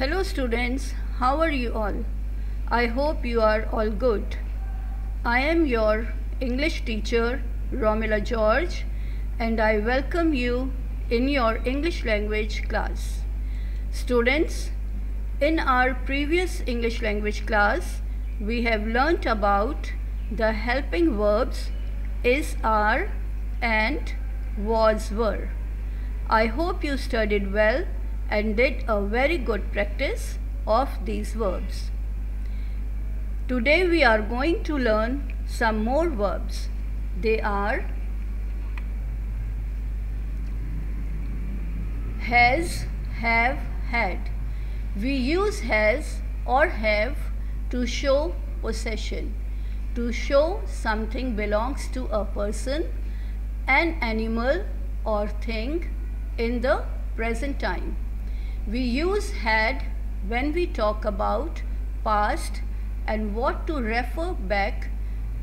Hello students, how are you all? I hope you are all good. I am your English teacher Romila George and I welcome you in your English language class. Students, in our previous English language class, we have learnt about the helping verbs is, are and was, were. I hope you studied well and did a very good practice of these verbs. Today we are going to learn some more verbs. They are has, have, had. We use has or have to show possession, to show something belongs to a person, an animal or thing in the present time. We use had when we talk about past and what to refer back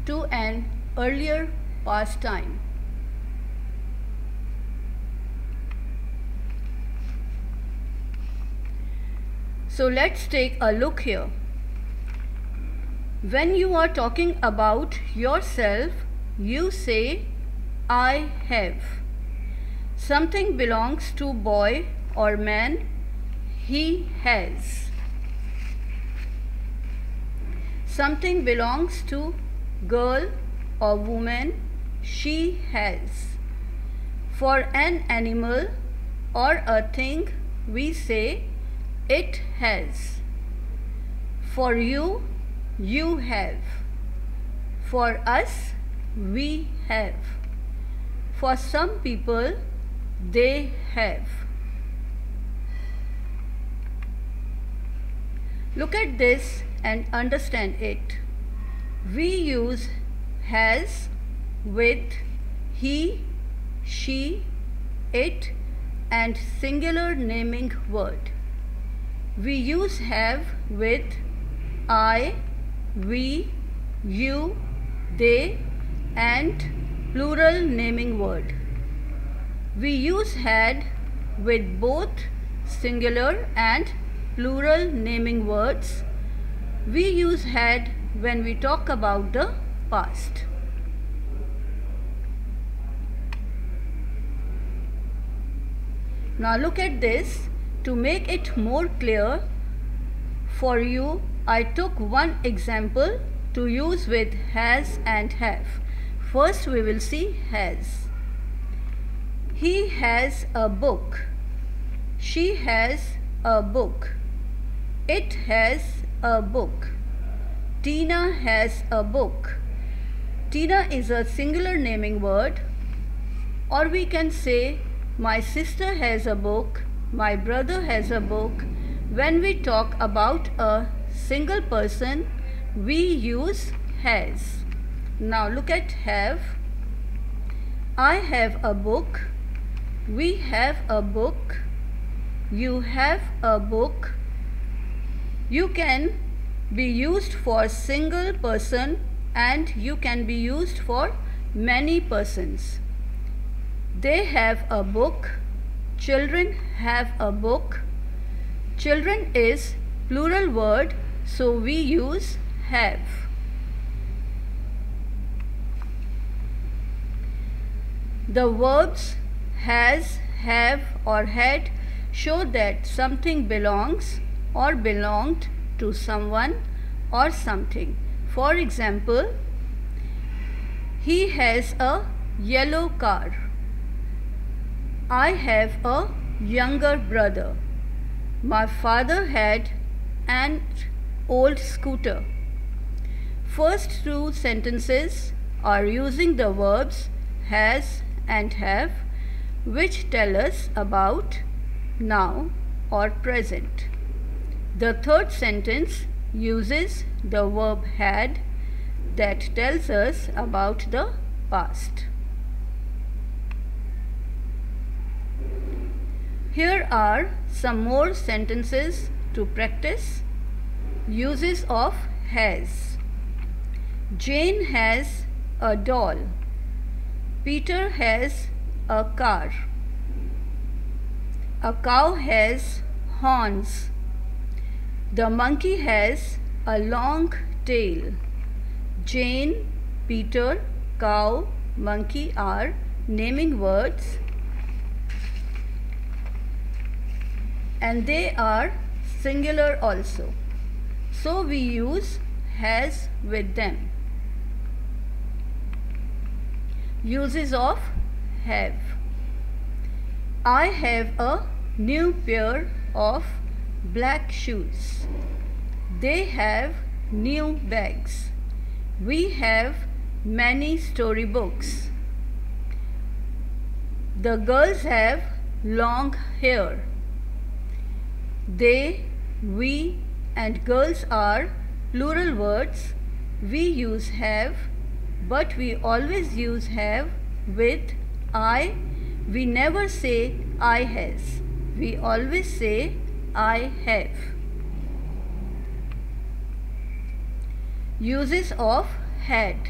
to an earlier past time. So let's take a look here. When you are talking about yourself, you say I have. Something belongs to boy or man, he has. Something belongs to girl or woman, she has. For an animal or a thing, we say it has. For you, you have. For us, we have. For some people, they have. Look at this and understand it. We use has with he, she, it and singular naming word. We use have with I, we, you, they and plural naming word. We use had with both singular and plural naming words. We use had when we talk about the past. Now look at this. To make it more clear for you, I took one example to use with has and have. First we will see has. He has a book. She has a book. It has a book. Tina has a book. Tina is a singular naming word, or we can say my sister has a book, my brother has a book. When we talk about a single person, we use has. Now look at have. I have a book. We have a book. You have a book. You can be used for single person and you can be used for many persons. They have a book. Children have a book. Children is plural word, so we use have. The verbs has, have or had show that something belongs or belonged to someone or something. For example, he has a yellow car. I have a younger brother. My father had an old scooter. First two sentences are using the verbs has and have, which tell us about now or present. The third sentence uses the verb had that tells us about the past. Here are some more sentences to practice. Uses of has. Jane has a doll. Peter has a car. A cow has horns. The monkey has a long tail. Jane, Peter, cow, monkey are naming words and they are singular also. So we use has with them. Uses of have. I have a new pair of black shoes. They have new bags. We have many storybooks. The girls have long hair. They, we and girls are plural words. We use have, but we always use have with I. We never say I has. We always say I have. Uses of had.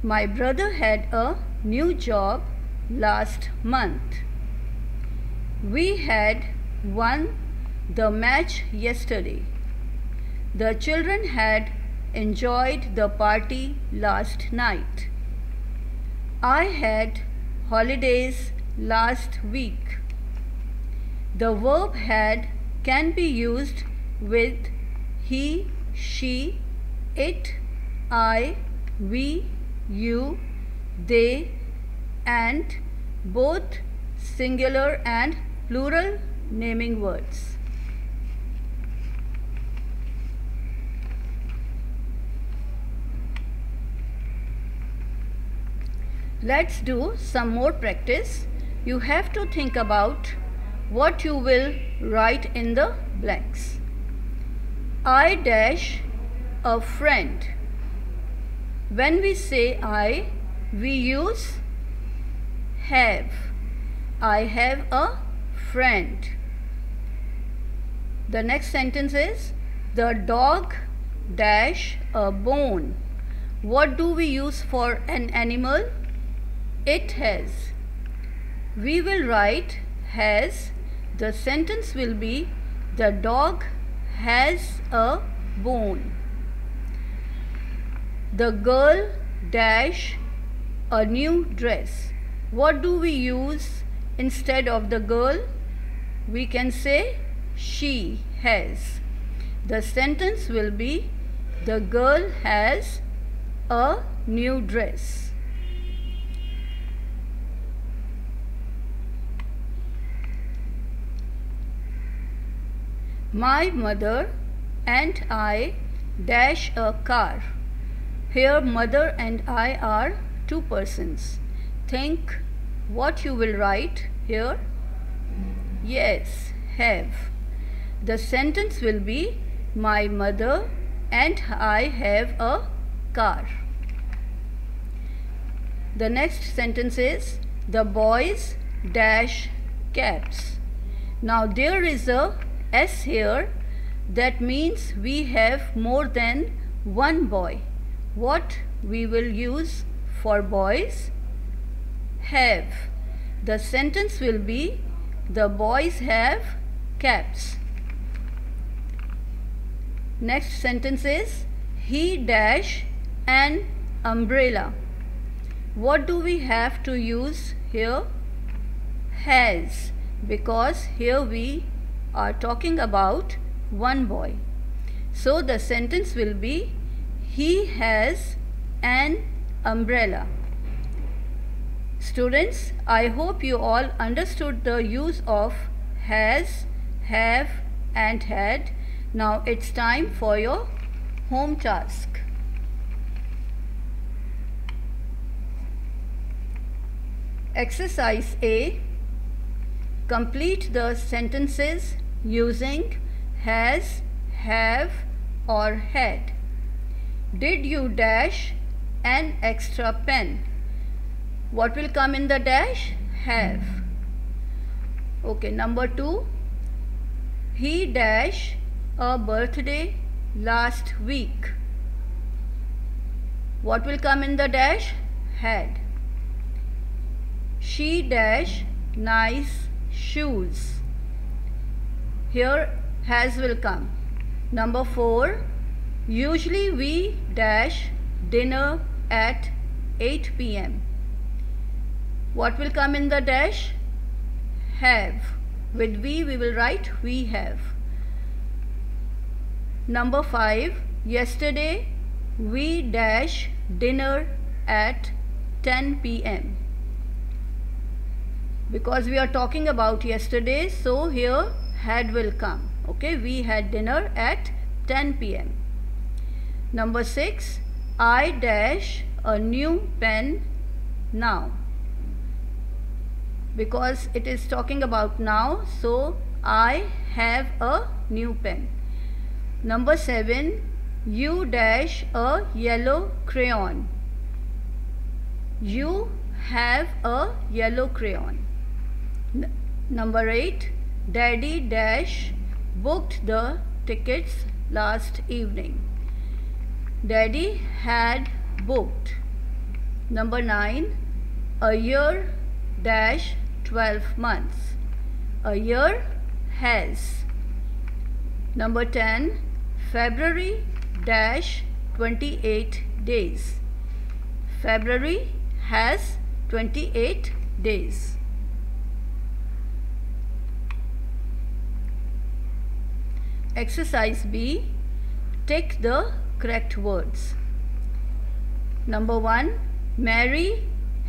My brother had a new job last month. We had won the match yesterday. The children had enjoyed the party last night. I had holidays last week. The verb had can be used with he, she, it, I, we, you, they, and both singular and plural naming words. Let's do some more practice. You have to think about what you will write in the blanks. I dash a friend. When we say I, we use have. I have a friend. The next sentence is the dog dash a bone. What do we use for an animal? It has. We will write has. The sentence will be the dog has a bone. The girl dash a new dress. What do we use instead of the girl? We can say she has. The sentence will be the girl has a new dress. My mother and I dash a car. Here mother and I are two persons. Think what you will write here. Yes, have. The sentence will be my mother and I have a car. The next sentence is the boys dash caps. Now there is a S here. That means we have more than one boy. What we will use for boys? Have. The sentence will be the boys have caps. Next sentence is he dash an umbrella. What do we have to use here? Has, because here we are talking about one boy. So the sentence will be he has an umbrella. Students, I hope you all understood the use of has, have and had. Now it's time for your home task. Exercise A. Complete the sentences using has, have or had. Did you dash an extra pen? What will come in the dash? Have. Okay, number 2. He dash a birthday last week. What will come in the dash? Had. She dash nice shoes. Here has will come. Number 4, usually we dash dinner at 8 p.m. What will come in the dash? Have. With we will write we have. Number 5, yesterday we dash dinner at 10 p.m. Because we are talking about yesterday, so here had will come. Okay, we had dinner at 10 p.m. Number 6, I dash a new pen now. Because it is talking about now, so I have a new pen. Number 7, you dash a yellow crayon. You have a yellow crayon. Number 8, Daddy dash booked the tickets last evening. Daddy had booked. Number 9, a year dash 12 months. A year has. Number 10, February dash 28 days. February has 28 days. Exercise B, tick the correct words. Number 1, Mary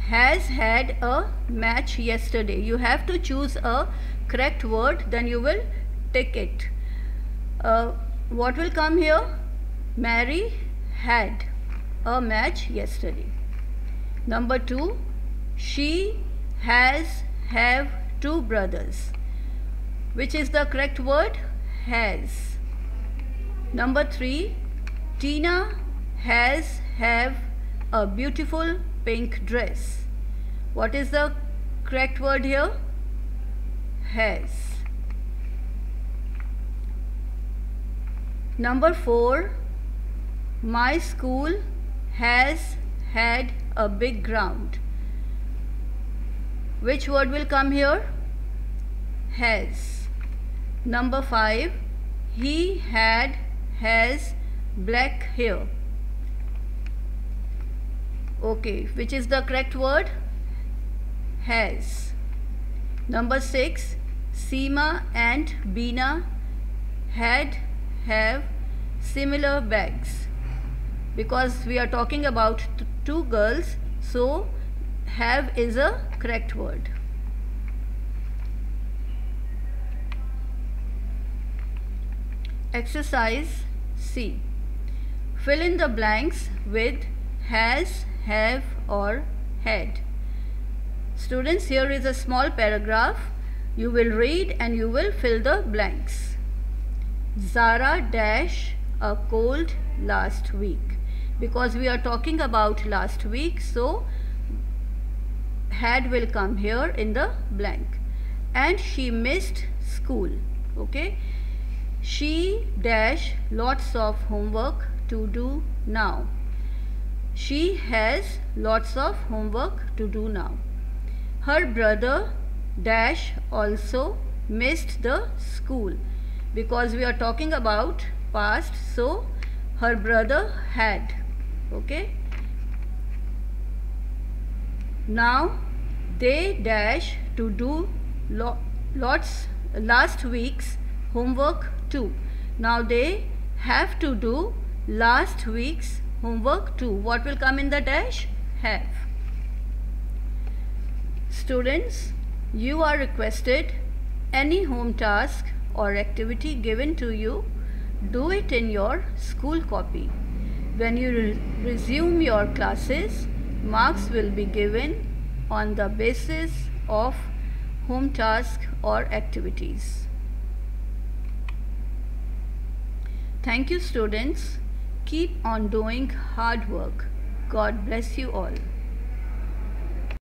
has had a match yesterday. You have to choose a correct word, then you will tick it. What will come here? Mary had a match yesterday. Number 2, she have 2 brothers. Which is the correct word? Has. Number 3, Tina have a beautiful pink dress. What is the correct word here? Has. Number 4, my school has had a big ground. Which word will come here? Has. Number 5, he has black hair. Okay, which is the correct word? Has. Number 6, Seema and Beena have similar bags. Because we are talking about 2 girls, so have is a correct word. Exercise C. Fill in the blanks with has, have or had. Students, here is a small paragraph. You will read and you will fill the blanks. Zara dash a cold last week. Because we are talking about last week, so had will come here in the blank. And she missed school. Okay. She dash lots of homework to do now. She has lots of homework to do now. Her brother dash also missed the school. Because we are talking about past, so her brother had. Okay. Now they dash to do last week's homework too. Now they have to do last week's homework too. What will come in the dash? Have. Students, you are requested any home task or activity given to you, do it in your school copy. When you resume your classes, marks will be given on the basis of home task or activities. Thank you, students. Keep on doing hard work. God bless you all.